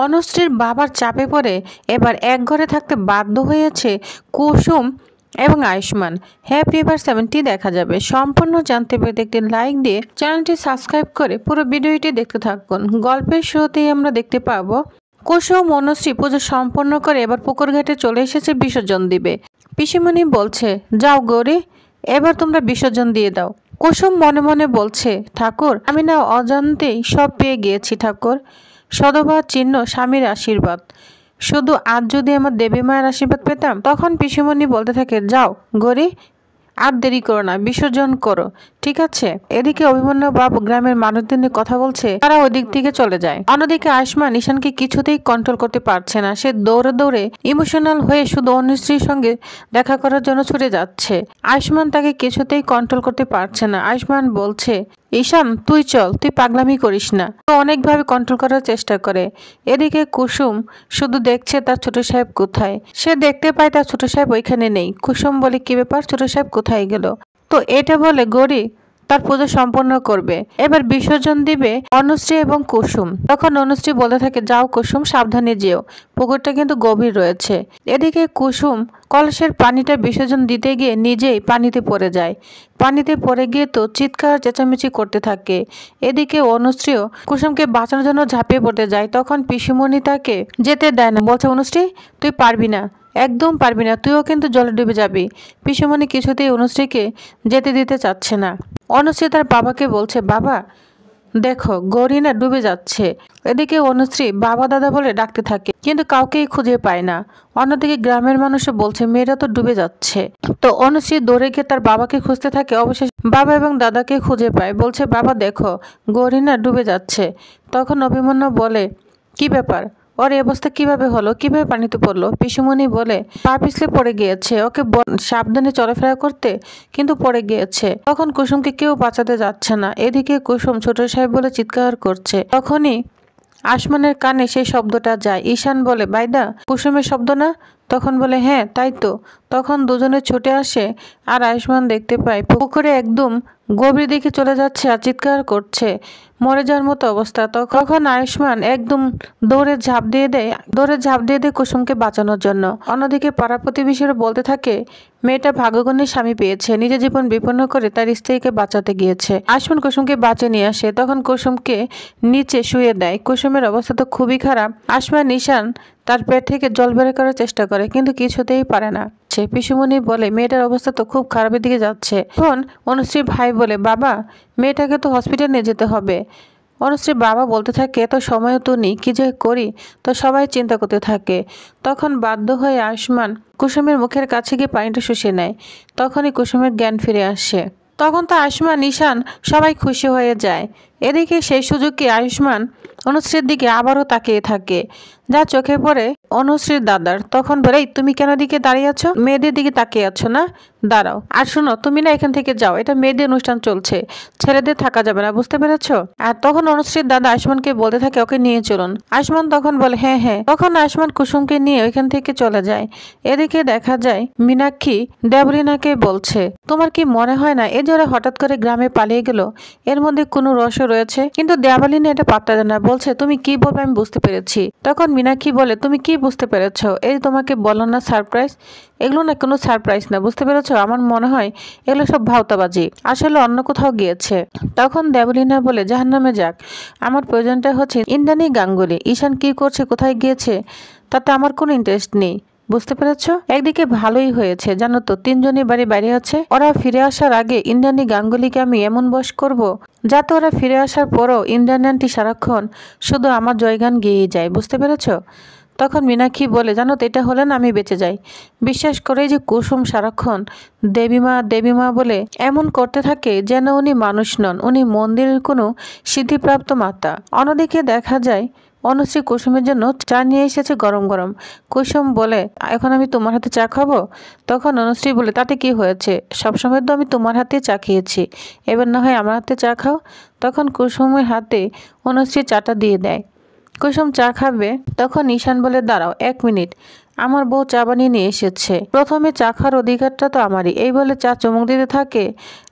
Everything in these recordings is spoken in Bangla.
অনুশ্রীর বাবার চাপে পড়ে এবার এক ঘরে থাকতে বাধ্য হয়েছে কুসুম এবং আয়ুষ্মান। হ্যাপি এভার 70 দেখা যাবে। সম্পূর্ণ জানতে পেতে একটি লাইক দিয়ে চ্যানেলটি সাবস্ক্রাইব করে পুরো ভিডিওটি দেখতে থাকুন। গল্পের শুরুতেই আমরা দেখতে পাবো কুসুম অনুশ্রী পুজো সম্পন্ন করে এবার পুকুর ঘাটে চলে এসেছে বিসর্জন দিবে। পিসিমণি বলছে, যাও গৌরী, এবার তোমরা বিসর্জন দিয়ে দাও। কুসুম মনে মনে বলছে, ঠাকুর আমি না অজান্তেই সব পেয়ে গিয়েছি ঠাকুর, সদবা চিহ্ন স্বামীর আশীর্বাদ, শুধু আজ যদি আমার দেবী মায়ের আশীর্বাদ পেতাম। তখন পিসিমণি বলতে থাকে, যাও গৌরী, আর দেরি করো না, বিসর্জন করো, ঠিক আছে। এদিকে অভিমন্যু বাবু গ্রামের মানুষদের নিয়ে কথা বলছে, তারা ওই দিক থেকে চলে যায়। অন্যদিকে আয়ুষ্মান ঈশানকে কিছুতেই কন্ট্রোল করতে পারছে না। সে দৌড়ে দৌড়ে ইমোশনাল হয়ে শুধু অনুশ্রীর সঙ্গে দেখা করার জন্য ছুটে যাচ্ছে। আয়ুষ্মান তাকে কিছুতেই কন্ট্রোল করতে পারছে না। আয়ুষ্মান বলছে, ঈশান তুই চল, তুই পাগলামি করিস না। অনেকভাবে কন্ট্রোল করার চেষ্টা করে। এদিকে কুসুম শুধু দেখছে তার ছোট সাহেব কোথায়। সে দেখতে পায় তার ছোট সাহেব ওইখানে নেই। কুসুম বলে, কি ব্যাপার, ছোট সাহেব কোথায় গেল? তো এটা বলে গৌরী তার পুজো সম্পন্ন করবে। এবার বিসর্জন দিবে অনুশ্রী এবং কুসুম। তখন অনুশ্রী বলতে থাকে, যাও কুসুম, সাবধানে যেও, পুকুরটা কিন্তু গভীর রয়েছে। এদিকে কুসুম কলসের পানিটা বিসর্জন দিতে গিয়ে নিজেই পানিতে পড়ে যায়। পানিতে পড়ে গিয়ে তো চিৎকার চেঁচামেচি করতে থাকে। এদিকে অনুশ্রীও কুসুমকে বাঁচানোর জন্য ঝাঁপিয়ে পড়তে যায়। তখন পিসিমণি তাকে যেতে দেয় না, বলছে, অনুশ্রী তুই পারবি না, একদম পারবি না, তুইও কিন্তু জলে ডুবে যাবি। পিসিমণি কিছুতেই অনুশ্রীকে যেতে দিতে চাচ্ছে না। অনুশ্রী তার বাবাকে বলছে, বাবা দেখো গৌরী না ডুবে যাচ্ছে। এদিকে অনুশ্রী বাবা দাদা বলে ডাকতে থাকে, কিন্তু কাউকেই খুঁজে পায় না। অন্যদিকে গ্রামের মানুষও বলছে, মেয়েরা তো ডুবে যাচ্ছে। তো অনুশ্রী দৌড়ে গিয়ে তার বাবাকে খুঁজতে থাকে। অবশেষে বাবা এবং দাদাকে খুঁজে পায়। বলছে, বাবা দেখো গৌরী না ডুবে যাচ্ছে। তখন অভিমন্যু বলে, কি ব্যাপার, ওর এই অবস্থা কিভাবে হলো, কিভাবে পানিতে পড়লো? পিসিমণি বলে, পা পিছলে পড়ে গিয়েছে, ওকে সাবধানে চলাফেরা করতে, কিন্তু পড়ে গিয়েছে। তখন কুসুমকে কেউ বাঁচাতে যাচ্ছে না। এদিকে কুসুম ছোট সাহেব বলে চিৎকার করছে। তখনই আসমানের কানে সেই শব্দটা যায়। ঈশান বলে, বাইদা কুসুমের শব্দ না? তখন বলে, হ্যাঁ তাই তো। তখন দুজনে ছুটে আসে আর আয়ুষ্মান দেখতে পায় পুকুরে একদম গভীর দিকে চলে যাচ্ছে আর চিৎকার করছে, মরে যাওয়ার মতো অবস্থা। তখন আয়ুষ্মান একদম দৌড়ে ঝাঁপ দিয়ে দেয় কুসুমকে বাঁচানোর জন্য। অন্যদিকে পাড়া প্রতিবেশীরা বলতে থাকে, মেয়েটা ভাগ্যগুণী স্বামী পেয়েছে, নিজের জীবন বিপন্ন করে তার স্ত্রীকে বাঁচাতে গিয়েছে। আয়ুষ্মান কুসুমকে বাঁচিয়ে নিয়ে আসে। তখন কুসুমকে নিচে শুয়ে দেয়। কুসুমের অবস্থা তো খুবই খারাপ। আয়ুষ্মান ঈশান তার পেট থেকে জল বের করার চেষ্টা করে, কিন্তু কিছুতেই পারে না। পিসিমণি বলে, মেয়েটার অবস্থা তো খুব খারাপের দিকে যাচ্ছে। তখন অনুশ্রীর ভাই বলে, বাবা মেয়েটাকে তো হসপিটালে নিয়ে যেতে হবে। অনুশ্রীর বাবা বলতে থাকে, এত সময়ও তো নেই, কি যে করি। তো সবাই চিন্তা করতে থাকে। তখন বাধ্য হয়ে আয়ুষ্মান কুসুমের মুখের কাছে গিয়ে পানিটা শুষে নেয়। তখনই কুসুমের জ্ঞান ফিরে আসে। তখন তো আয়ুষ্মান ঈশান সবাই খুশি হয়ে যায়। এদিকে সেই সুযোগে আয়ুষ্মান অনুশ্রীর দিকে আবারও তাকিয়ে থাকে, যা চোখে পড়ে অনুশ্রীর দাদার। তখন বলে, তুমি কেন দিকে দাঁড়িয়ে আছো, মেয়েদের দিকে তাকিয়ে আছো না, দাঁড়াও। আর শোনো, তুমি না এখান থেকে যাও, এটা মেয়েদের অনুষ্ঠান চলছে, ছেলেদের থাকা যাবে না, বুঝতে পেরেছো? আর তখন অনুশ্রীর দাদা আয়ুষ্মানকে বলতে থাকে, ওকে নিয়ে চলুন। আয়ুষ্মান তখন বলে, হ্যাঁ হ্যাঁ। তখন আয়ুষ্মান কুসুমকে নিয়ে ওইখান থেকে চলে যায়। এদিকে দেখা যায় মীনাক্ষী দেবলীনাকে বলছে, তোমার কি মনে হয় না এই যে ওরা হঠাৎ করে গ্রামে পালিয়ে গেল, এর মধ্যে কোনো রহস্য রয়েছে? কিন্তু দেবলীনা এটা পাত্তা দেয় না, বলছে, তুমি কি বলবে আমি বুঝতে পেরেছি। তখন মীনাক্ষী বলে, তুমি কি বুঝতে পেরেছো? এই তোমাকে বলো না সারপ্রাইজ, এগুলো না কোনো সারপ্রাইজ না, বুঝতে পেরেছো? আমার মনে হয় এগুলো সব ভাওতাবাজি, আসলে অন্য কোথাও গিয়েছে। তখন দেবলীনা বলে, জাহান্নামে যাক, আমার প্রয়োজনটা হচ্ছে ইন্দ্রাণী গাঙ্গুলি। ঈশান কি করছে, কোথায় গিয়েছে, তাতে আমার কোনো ইন্টারেস্ট নেই, বুঝতে পেরেছ? একদিকে ভালোই হয়েছে জানো তো, তিনজনই বাড়ি বাইরে আছে। ওরা ফিরে আসার আগে ইন্দ্রাণী গাঙ্গুলিকে আমি এমন বশ করব, যাতে ওরা ফিরে আসার পরও ইন্দ্রাণী আন্টি সারাক্ষণ শুধু আমার জয়গান গেয়েই যায়, বুঝতে পেরেছ? তখন মীনাক্ষী বলে, জানো তো, এটা হলে না আমি বেঁচে যাই। বিশ্বাস করে যে কুসুম সারাক্ষণ দেবীমা বলে এমন করতে থাকে যেন উনি মানুষ নন, উনি মন্দিরের কোনো সিদ্ধিপ্রাপ্ত মাতা। অন্যদিকে দেখা যায় অনুশ্রী কুসুমের জন্য চা নিয়ে এসেছে গরম গরম। কুসুম বলে, এখন আমি তোমার হাতে চা খাবো? তখন অনুশ্রী বলে, তাতে কি হয়েছে, সবসময় তো আমি তোমার হাতে চা খেয়েছি, এবার না হয় আমার হাতে চা খাও। তখন কুসুমের হাতে অনুশ্রী চাটা দিয়ে দেয়। কুসুম চা খাবে, তখন ঈশান বলে, দাঁড়াও 1 মিনিট, আমার বউ চা বানিয়ে নিয়ে এসেছে, প্রথমে চা খাওয়ার অধিকারটা তো আমারই, এই বলে চা চুমুক দিতে থাকে।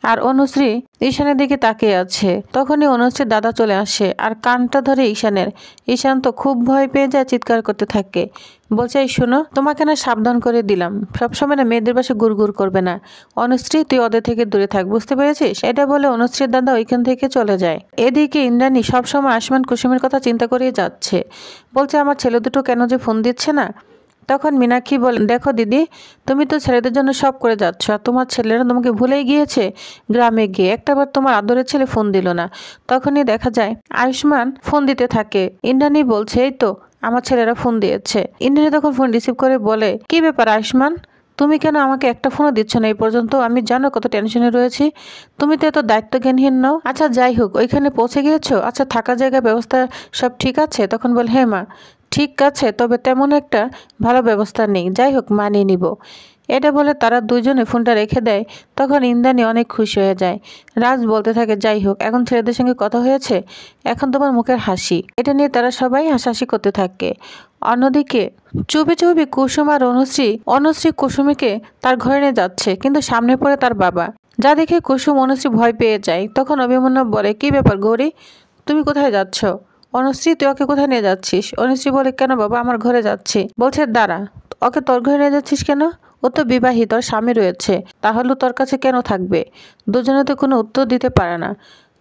আর অনুশ্রী ঈশানের দিকে তাকিয়ে আছে। তখনই অনুশ্রীর দাদা চলে আসে আর কানটা ধরে ঈশানের। ঈশান তো খুব ভয় পেয়ে যায়, চিৎকার করতে থাকে, বলছে এই শোনো, তোমাকে না সাবধান করে দিলাম, সবসময় না মেয়েদের পাশে গুড় করবে না। অনুশ্রী তুই ওদের থেকে দূরে থাক, বুঝতে পেরেছিস? এটা বলে অনুশ্রীর দাদা ওইখান থেকে চলে যায়। এদিকে ইন্দ্রাণী সবসময় আসমান কুসুমের কথা চিন্তা করেই যাচ্ছে, বলছে আমার ছেলে দুটো কেন যে ফোন দিচ্ছে না। তখন মীনাক্ষী বলে, দেখো দিদি, তুমি তো ছেলেদের জন্য সব করে যাচ্ছ, আর তোমার ছেলেরা তোমাকে ভুলেই গিয়েছে। গ্রামে গিয়ে একটাবার তোমার আদরের ছেলে ফোন দিল না। তখনই দেখা যায় আয়ুষ্মান ফোন দিতে থাকে। ইন্দ্রাণী বলছে এই তো আমার ছেলেরা ফোন দিয়েছে। ইন্দ্রাণী তখন ফোন রিসিভ করে বলে, কি ব্যাপার আয়ুষ্মান, তুমি কেন আমাকে একটা ফোনও দিচ্ছ না এই পর্যন্ত? আমি জানো কত টেনশনে রয়েছি, তুমি তো এত দায়িত্বজ্ঞানহীন নও। আচ্ছা যাই হোক, ওইখানে পৌঁছে গিয়েছো? আচ্ছা থাকার জায়গার ব্যবস্থা সব ঠিক আছে? তখন বল, হ্যাঁ মা ঠিক আছে, তবে তেমন একটা ভালো ব্যবস্থা নেই, যাই হোক মানিয়ে নিব। এটা বলে তারা দুজনে ফোনটা রেখে দেয়। তখন ইন্দ্রাণী অনেক খুশি হয়ে যায়। রাজ বলতে থাকে, যাই হোক এখন ছেলেদের সঙ্গে কথা হয়েছে, এখন তোমার মুখের হাসি। এটা নিয়ে তারা সবাই হাসাহাসি করতে থাকে। অন্যদিকে চুপি চুপি কুসুম আর অনুশ্রী কুসুমীকে তার ঘরে নিয়ে যাচ্ছে, কিন্তু সামনে পড়ে তার বাবা, যা দেখে কুসুম অনুশ্রী ভয় পেয়ে যায়। তখন অভিমন্যু বলে, কি ব্যাপার গৌরী, তুমি কোথায় যাচ্ছ? অনুশ্রী তুই ওকে কোথায় নিয়ে যাচ্ছিস? অনুশ্রী বলে, কেন বাবা আমার ঘরে যাচ্ছি। বলছে দাঁড়া, ওকে তোর ঘরে নিয়ে যাচ্ছিস কেন? ও তো বিবাহিত, তোর স্বামী রয়েছে, তাহলে তোর কাছে কেন থাকবে? দুজনে তো কোনো উত্তর দিতে পারে না।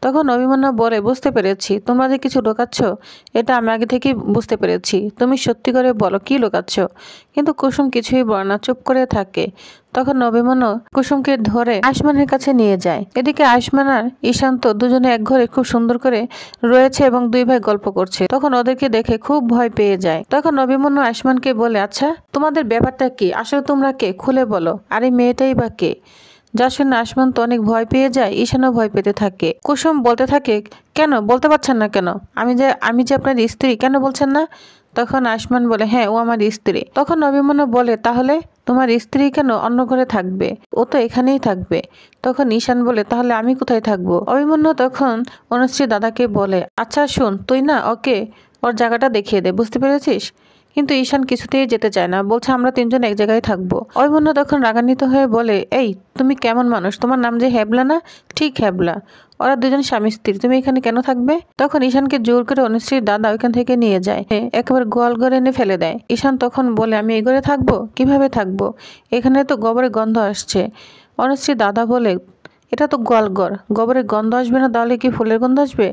তখন অভিমন্যু বলে, বুঝতে পেরেছি তোমরা যে কিছু লুকাচ্ছ, এটা আমি আগে থেকেই বুঝতে পেরেছি, তুমি সত্যি করে বলো কি লুকাচ্ছ। কিন্তু কুসুম কিছুই বলে না, চুপ করে থাকে। তখন অভিমন্যু কুসুমকে ধরে আয়ুষ্মানের কাছে নিয়ে যায়। এদিকে আয়ুষ্মান আর ঈশান্ত দুজনে এক ঘরে খুব সুন্দর করে রয়েছে এবং দুই ভাই গল্প করছে। তখন ওদেরকে দেখে খুব ভয় পেয়ে যায়। তখন অভিমন্যু আয়ুষ্মানকে বলে, আচ্ছা তোমাদের ব্যাপারটা কি, আসলে তোমরা কে, খুলে বলো। আর এই মেয়েটাই বা কে? যা শুনে আয়ুষ্মান তো অনেক ভয় পেয়ে যায়, ঈশানও ভয় পেতে থাকে। কুসুম বলতে থাকে, কেন বলতে পারছেন না কেন? আমি যে আপনার স্ত্রী, কেন বলছেন না? তখন আয়ুষ্মান বলে, হ্যাঁ ও আমার স্ত্রী। তখন অভিমন্যু বলে, তাহলে তোমার স্ত্রী কেন অন্য ঘরে থাকবে? ও তো এখানেই থাকবে। তখন ঈশান বলে, তাহলে আমি কোথায় থাকবো? অভিমন্যু তখন অনুশ্রী দাদাকে বলে, আচ্ছা শুন, তুই না ওকে ওর জায়গাটা দেখিয়ে দে, বুঝতে পেরেছিস? কিন্তু ঈশান কিছুতেই যেতে চায় না, বলছে আমরা তিনজন এক জায়গায় থাকবো। অভিমন্যু তখন রাগান্বিত হয়ে বলে, এই তুমি কেমন মানুষ, তোমার নাম যে হ্যাবলা না? ঠিক হ্যাবলা, ওরা দুজন স্বামী স্ত্রী, তুমি এখানে কেন থাকবে? তখন ঈশানকে জোর করে অনুশ্রীর দাদা ওইখান থেকে নিয়ে যায়, একেবারে গোয়াল ঘরে এনে ফেলে দেয়। ঈশান তখন বলে, আমি এই ঘরে থাকবো? কিভাবে থাকবো, এখানে তো গোবরের গন্ধ আসছে। অনুশ্রীর দাদা বলে, এটা তো গোয়ালঘর, গোবরের গন্ধ আসবে না তাহলে কি ফুলের গন্ধ আসবে?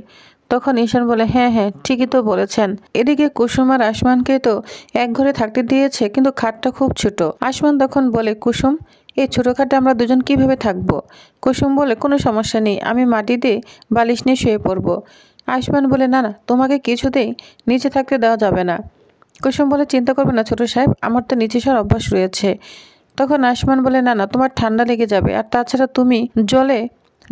তখন ঈশান বলে, হ্যাঁ হ্যাঁ ঠিকই তো বলেছেন। এদিকে কুসুম আর আসমানকে তো এক ঘরে থাকতে দিয়েছে, কিন্তু খাটটা খুব ছোট। আসমান তখন বলে, কুসুম এই ছোটো খাটে আমরা দুজন কিভাবে থাকবো? কুসুম বলে, কোনো সমস্যা নেই, আমি মাটিতে বালিশ নিয়ে শুয়ে পড়বো। আসমান বলে, না না, তোমাকে কিছুতেই নিচে থাকতে দেওয়া যাবে না। কুসুম বলে, চিন্তা করবে না ছোট সাহেব, আমার তো নিচে শোয়ার অভ্যাস রয়েছে। তখন আসমান বলে, না না, তোমার ঠান্ডা লেগে যাবে, আর তাছাড়া তুমি জলে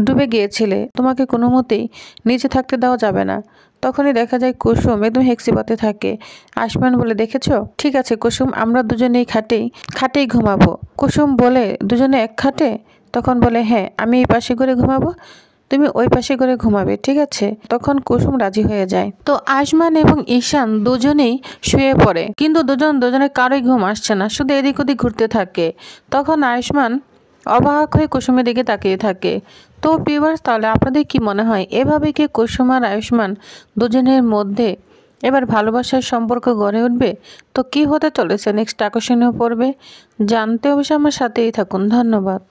ডুবে গিয়েছিলে, তোমাকে কোনো মতেই নিচে থাকতে দেওয়া যাবে না। তখনই দেখা যায় কুসুম একদম হেক্সিপাতে থাকে। আসমান বলে, দেখেছ, ঠিক আছে কুসুম, আমরা দুজনেই খাটেই ঘুমাবো। কুসুম বলে, দুজনে এক খাটে? তখন বলে, হ্যাঁ আমি এই পাশে করে ঘুমাবো, তুমি ওই পাশে করে ঘুমাবে, ঠিক আছে? তখন কুসুম রাজি হয়ে যায়। তো আসমান এবং ঈশান দুজনেই শুয়ে পড়ে, কিন্তু দুজনের কারোই ঘুম আসছে না, শুধু এদিক ওদিক ঘুরতে থাকে। তখন আয়ুষ্মান অবাক হয়ে কুসুমের দিকে তাকিয়ে থাকে। তো ভিউয়ার্স, তাহলে আপনাদের কি মনে হয়, এভাবে কি কুসুম আর আয়ুষ্মান দুজনের মধ্যে এবার ভালোবাসার সম্পর্ক গড়ে উঠবে? তো কি হতে চলেছে নেক্সট আকর্ষণীয় পর্বে জানতে অবশ্যই আমার সাথেই থাকুন। ধন্যবাদ।